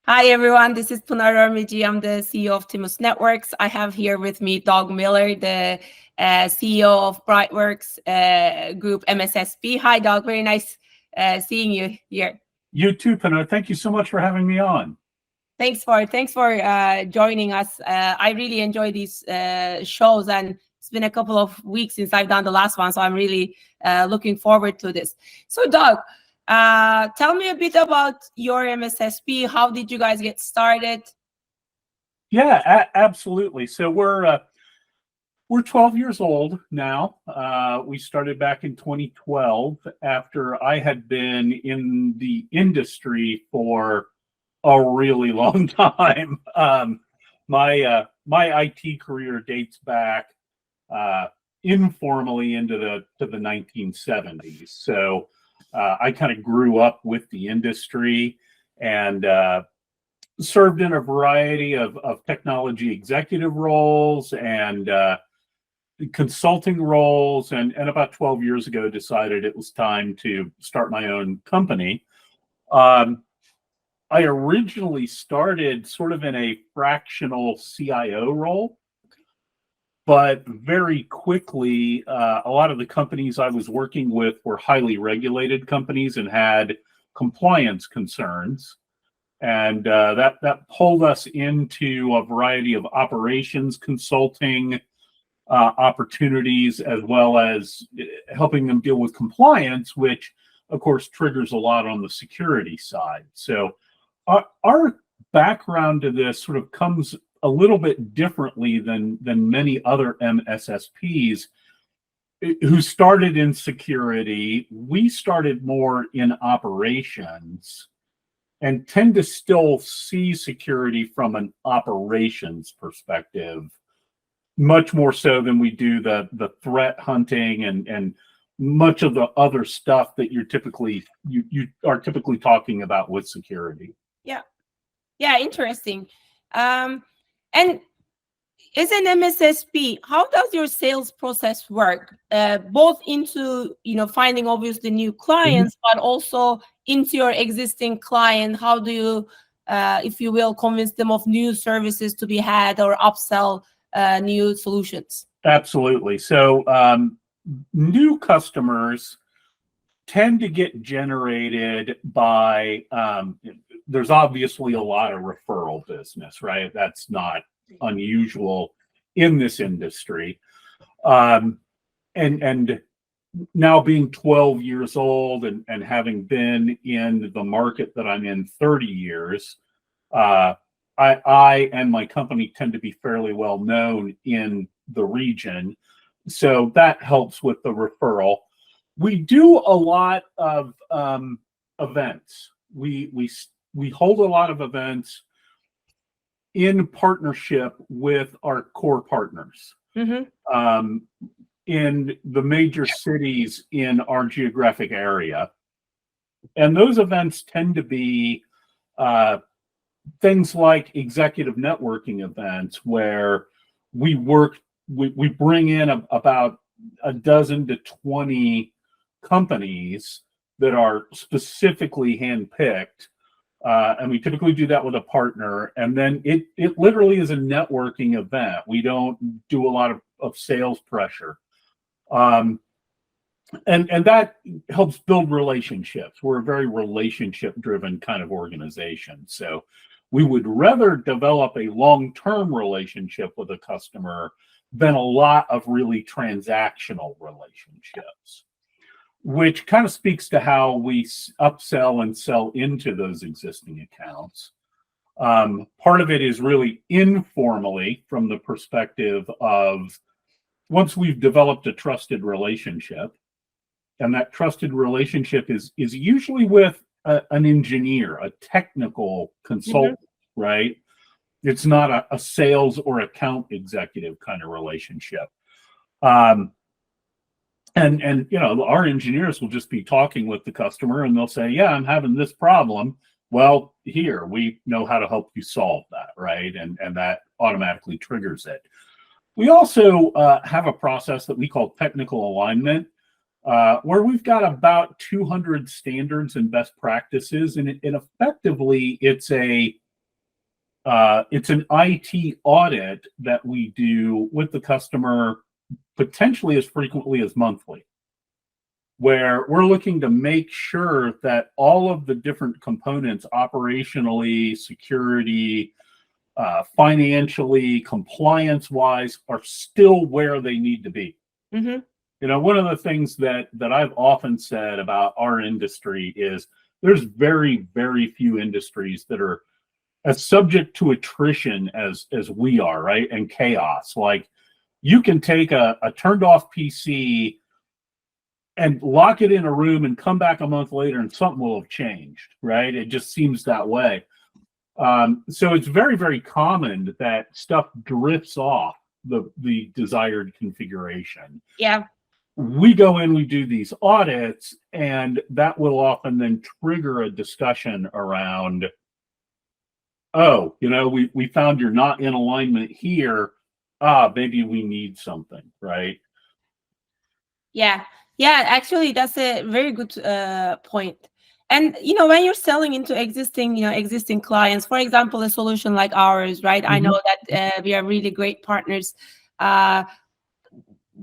Hi, everyone. This is Pinar Ormeci. I'm the CEO of Timus Networks. I have here with me Doug Miller, the CEO of Brightworks group MSSP. Hi, Doug. Very nice seeing you here. You too, Pinar. Thank you so much for having me on. Thanks for joining us. I really enjoy these shows, and it's been a couple of weeks since I've done the last one, so I'm really looking forward to this. So, Doug, tell me a bit about your MSSP. How did you guys get started? Yeah, absolutely. So we're 12 years old now. We started back in 2012 after I had been in the industry for a really long time. My IT career dates back informally into the 1970s. So I kind of grew up with the industry and served in a variety of technology executive roles and consulting roles, and about 12 years ago decided it was time to start my own company. I originally started sort of in a fractional CIO role, but very quickly, a lot of the companies I was working with were highly regulated companies and had compliance concerns. And that pulled us into a variety of operations consulting opportunities, as well as helping them deal with compliance, which of course triggers a lot on the security side. So our background to this sort of comes a little bit differently than many other MSSPs who started in security. We started more in operations and tend to still see security from an operations perspective, much more so than we do the threat hunting and much of the other stuff that you are typically talking about with security. Yeah, interesting. And as an MSSP, how does your sales process work? Both into finding obviously new clients, but also into your existing client. How do you, if you will, convince them of new services to be had or upsell new solutions? Absolutely. So new customers tend to get generated by, there's obviously a lot of referral business, right? That's not unusual in this industry. And now being 12 years old and having been in the market that I'm in 30 years, I and my company tend to be fairly well known in the region. So that helps with the referral. We do a lot of events. We hold a lot of events in partnership with our core partners in the major cities in our geographic area. And those events tend to be things like executive networking events where we bring in about a dozen to 20 companies that are specifically handpicked. And we typically do that with a partner. And then it literally is a networking event. We don't do a lot of sales pressure. And that helps build relationships. We're a very relationship-driven kind of organization. So we would rather develop a long-term relationship with a customer than a lot of really transactional relationships, which kind of speaks to how we upsell and sell into those existing accounts. Part of it is really informally from the perspective of once we've developed a trusted relationship, and that trusted relationship is usually with an engineer, a technical consultant, right? It's not a sales or account executive kind of relationship. And our engineers will just be talking with the customer and they'll say, yeah, I'm having this problem. Well, here, we know how to help you solve that, right? And that automatically triggers it. We also have a process that we call technical alignment, where we've got about 200 standards and best practices. And effectively, it's a It's an IT audit that we do with the customer potentially as frequently as monthly, where we're looking to make sure that all of the different components, operationally, security, financially, compliance-wise, are still where they need to be. Mm-hmm. You know, one of the things that I've often said about our industry is there's very, very few industries that are as subject to attrition as we are, right? And chaos. Like, you can take a turned off PC and lock it in a room and come back a month later and something will have changed, right? It just seems that way. So it's very, very common that stuff drifts off the desired configuration. Yeah. We go in, we do these audits, and that will often then trigger a discussion around, oh, you know, we found you're not in alignment here. Maybe we need something, right? Yeah. Yeah, actually, that's a very good point. And, you know, when you're selling into existing clients, for example, a solution like ours, right? I know that we are really great partners.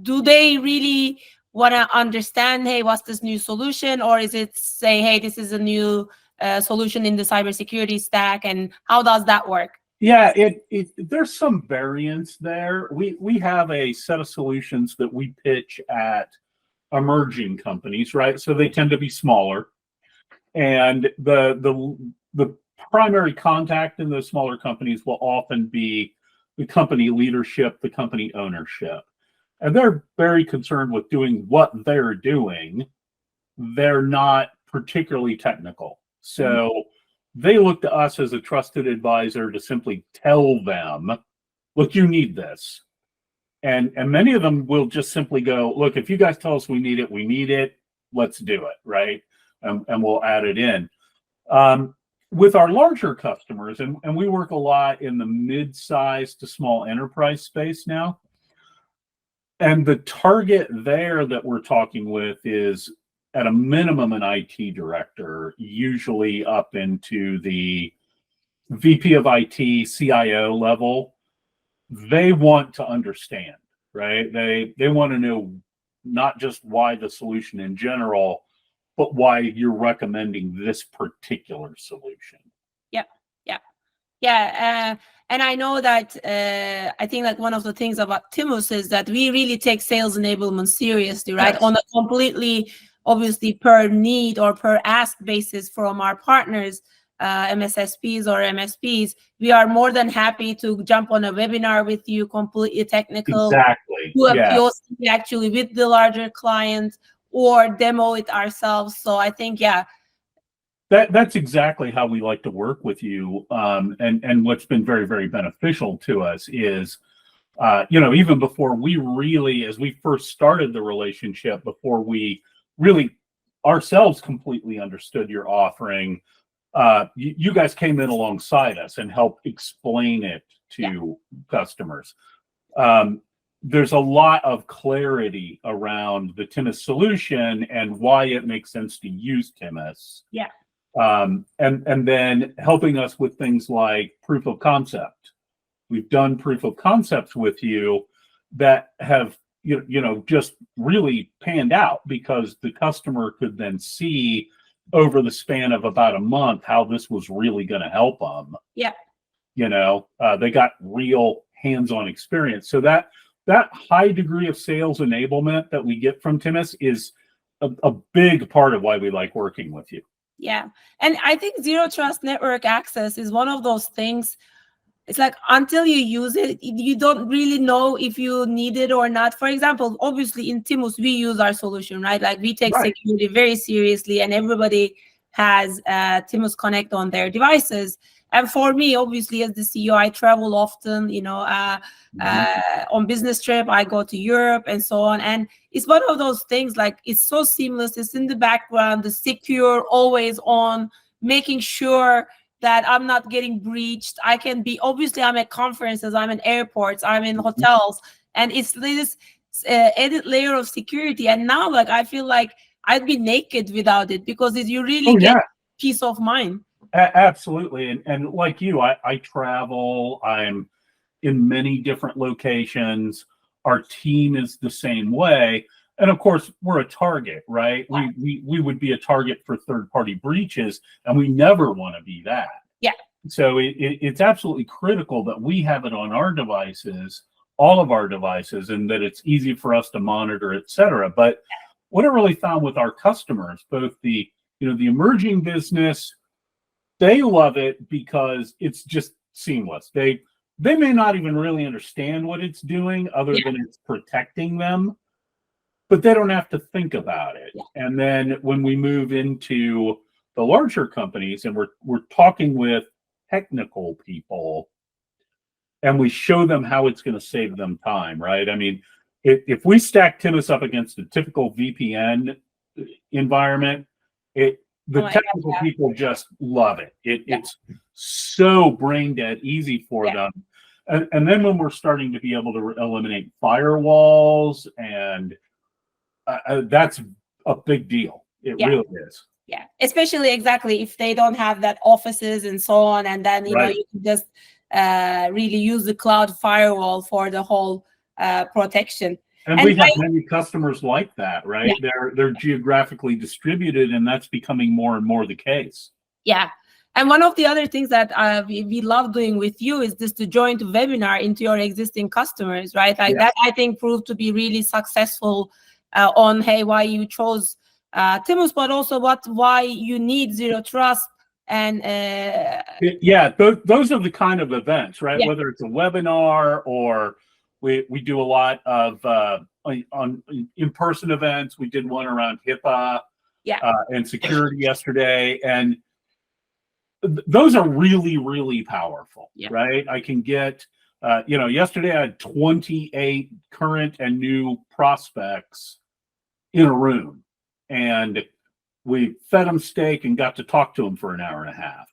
Do they really want to understand, hey, what's this new solution? Or is it say, hey, this is a new solution in the cybersecurity stack? And how does that work? Yeah, there's some variance there. We have a set of solutions that we pitch at emerging companies, right? So they tend to be smaller, and the primary contact in those smaller companies will often be the company leadership, the company ownership, and they're very concerned with doing what they're doing. They're not particularly technical, so they look to us as a trusted advisor to simply tell them, look, you need this. And many of them will just simply go, look, if you guys tell us we need it, let's do it, right? And we'll add it in. With our larger customers, and we work a lot in the mid-size to small enterprise space now, and the target there that we're talking with is at a minimum an IT director, usually up into the VP of IT, CIO level. They want to understand, right? They want to know not just why the solution in general, but why you're recommending this particular solution. Yeah. And I know that I think like one of the things about Timus is that we really take sales enablement seriously, right? Yes. On a completely, obviously, per need or per ask basis from our partners, MSSPs or MSPs. We are more than happy to jump on a webinar with you, completely technical. Exactly. Do a POC actually with the larger client or demo it ourselves. So I think, yeah. That's exactly how we like to work with you. And what's been very, very beneficial to us is, even before we really, as we first started the relationship, before we really ourselves completely understood your offering, you guys came in alongside us and helped explain it to customers. There's a lot of clarity around the Timus solution and why it makes sense to use Timus. Yeah. And then helping us with things like proof of concept. We've done proof of concepts with you that have just really panned out because the customer could then see over the span of about a month how this was really going to help them. Yeah. They got real hands-on experience. So that high degree of sales enablement that we get from Timus is a big part of why we like working with you. Yeah. And I think Zero Trust Network Access is one of those things. It's like until you use it, you don't really know if you need it or not. For example, obviously in Timus, we use our solution, right? Like we take security very seriously and everybody has Timus Connect on their devices. And for me, obviously, as the CEO, I travel often, on business trip, I go to Europe and so on. And it's one of those things, like it's so seamless. It's in the background, the secure, always on, making sure that I'm not getting breached. I can be, obviously, I'm at conferences, I'm in airports, I'm in hotels. And it's this added layer of security. And now, like, I feel like I'd be naked without it because you really get peace of mind. Absolutely. And like you, I travel, I'm in many different locations. Our team is the same way. And of course, we're a target, right? We would be a target for third-party breaches, and we never want to be that. Yeah. So it's absolutely critical that we have it on our devices, all of our devices, and that it's easy for us to monitor, et cetera. But what I really found with our customers, both the emerging business, they love it because it's just seamless. They may not even really understand what it's doing other than it's protecting them, but they don't have to think about it. And then when we move into the larger companies and we're talking with technical people and we show them how it's going to save them time, right? I mean, if we stack Timus up against a typical VPN environment, the technical people just love it. It's so brain dead easy for them. And then when we're starting to be able to eliminate firewalls, and that's a big deal. It really is. Yeah, especially exactly if they don't have that offices and so on, and then you can just really use the cloud firewall for the whole protection. And we have many customers like that, right? They're geographically distributed, and that's becoming more and more the case. Yeah. And one of the other things that we love doing with you is just to join the webinar into your existing customers, right? Like that, I think, proved to be really successful on, hey, why you chose Timus, but also why you need Zero Trust. And those are the kind of events, right? Whether it's a webinar or we do a lot of on in-person events. We did one around HIPAA and security yesterday, and those are really, really powerful, right? I can get, yesterday I had 28 current and new prospects in a room, and we fed them steak and got to talk to them for an hour and a half.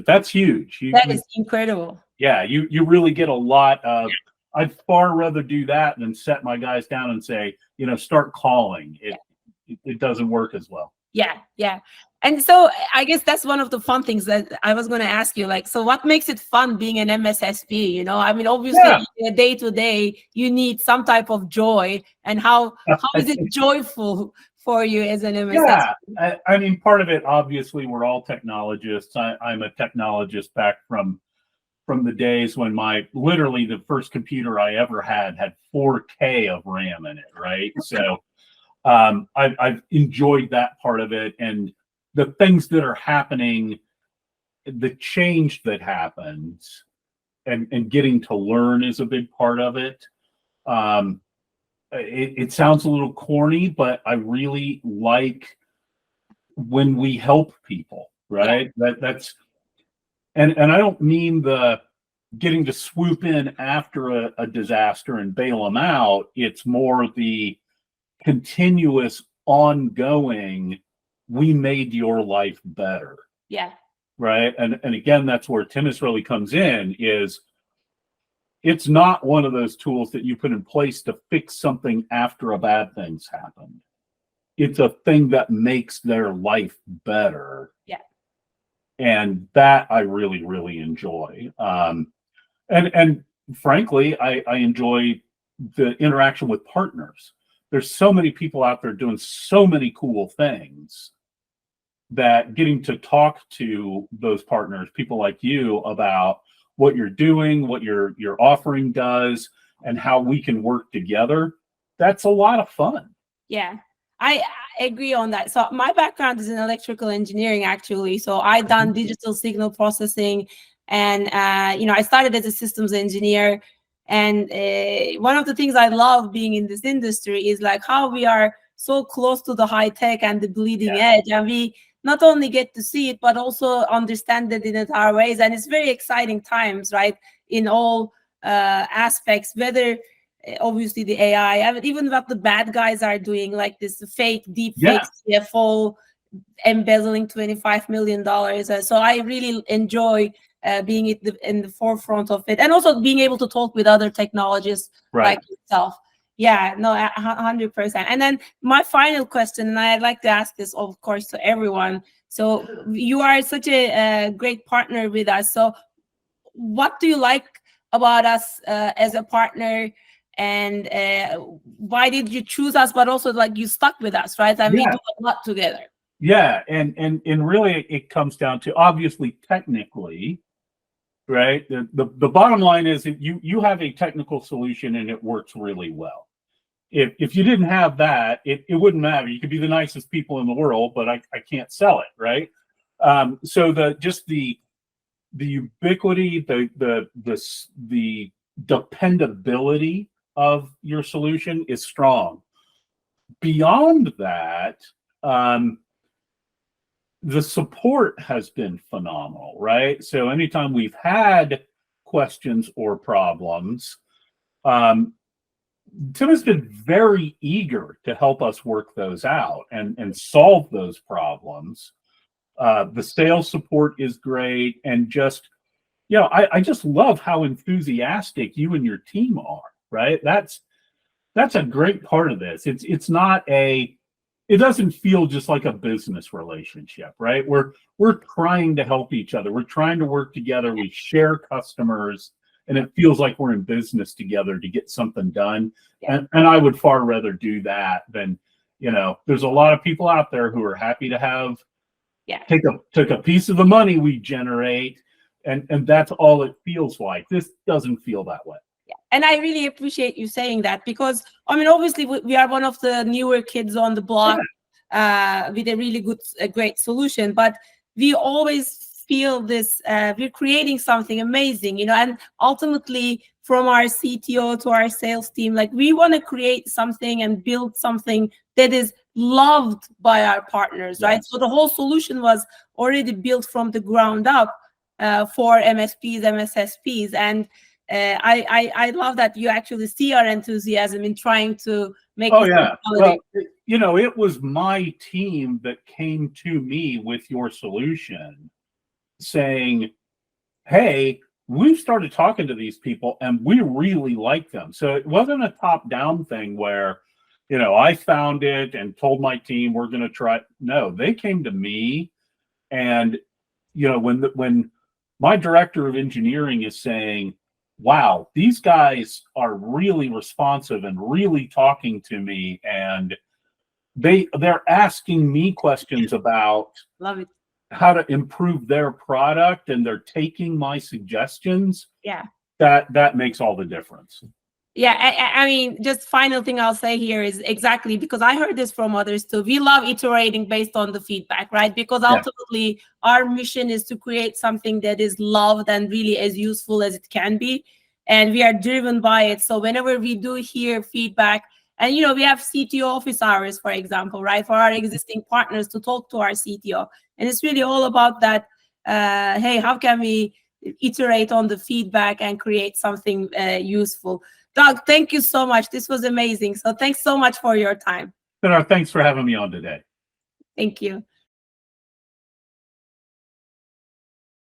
That's huge. That is incredible. Yeah, you really get a lot of. I'd far rather do that than set my guys down and say, start calling. It doesn't work as well. Yeah. And so I guess that's one of the fun things that I was going to ask you. Like, so what makes it fun being an MSSP? I mean, obviously, day to day, you need some type of joy. And how is it joyful for you as an MSSP? Yeah, I mean, part of it, obviously, we're all technologists. I'm a technologist back from the days when literally the first computer I ever had 4K of RAM in it, right? So I've enjoyed that part of it, and the things that are happening, the change that happens, and getting to learn is a big part of it. It sounds a little corny, but I really like when we help people, right? That's and I don't mean the getting to swoop in after a disaster and bail them out. It's more the continuous, ongoing, we made your life better. Yeah. Right. And again, that's where Timus really comes in. It's not one of those tools that you put in place to fix something after a bad thing's happened. It's a thing that makes their life better. Yeah. And that I really, really enjoy. And frankly, I enjoy the interaction with partners. There's so many people out there doing so many cool things that getting to talk to those partners, people like you, about what you're doing, what your offering does, and how we can work together, that's a lot of fun. Yeah, I agree on that. So my background is in electrical engineering, actually. So I done digital signal processing, and I started as a systems engineer. And one of the things I love being in this industry is like how we are so close to the high tech and the bleeding edge, and we not only get to see it, but also understand it in entire ways. And it's very exciting times, right? In all aspects, whether obviously the AI, even what the bad guys are doing, like this fake deep fake CFO embezzling $25 million. So I really enjoy being in the forefront of it, and also being able to talk with other technologists like yourself. Yeah, no, 100%. And then my final question, and I'd like to ask this, of course, to everyone. So you are such a great partner with us. So what do you like about us as a partner, and why did you choose us? But also, like, you stuck with us, right? And we do a lot together. Yeah, and really, it comes down to, obviously, technically, right? The bottom line is that you have a technical solution and it works really well. If you didn't have that, it wouldn't matter. You could be the nicest people in the world, but I can't sell it, right? So the ubiquity, the dependability of your solution is strong. Beyond that, the support has been phenomenal, right? So anytime we've had questions or problems, Tim has been very eager to help us work those out and solve those problems. The sales support is great, and just, I just love how enthusiastic you and your team are, right? That's a great part of this. It doesn't feel just like a business relationship, right? We're trying to help each other. We're trying to work together. We share customers, and it feels like we're in business together to get something done. Yeah. And I would far rather do that than, there's a lot of people out there who are happy to have take a piece of the money we generate, and that's all it feels like. This doesn't feel that way. Yeah. And I really appreciate you saying that, because obviously we are one of the newer kids on the block, with a really great solution, but we always feel this, we're creating something amazing, and ultimately, from our CTO to our sales team, like, we want to create something and build something that is loved by our partners, right? So the whole solution was already built from the ground up for MSPs, MSSPs, and I love that you actually see our enthusiasm in trying to make. Oh yeah, well, it was my team that came to me with your solution, saying, "Hey, we've started talking to these people, and we really like them." So it wasn't a top-down thing where, I found it and told my team we're going to try. No, they came to me, and when my director of engineering is saying, wow, these guys are really responsive and really talking to me, and they're asking me questions about love it, how to improve their product, and they're taking my suggestions. Yeah, that makes all the difference. Yeah, I mean, just final thing I'll say here is exactly, because I heard this from others too. We love iterating based on the feedback, right? Because ultimately, our mission is to create something that is loved and really as useful as it can be. And we are driven by it. So whenever we do hear feedback, and, we have CTO office hours, for example, right? For our existing partners to talk to our CTO. And it's really all about that. Hey, how can we iterate on the feedback and create something useful? Doug, thank you so much. This was amazing. So thanks so much for your time. Pinar, thanks for having me on today. Thank you.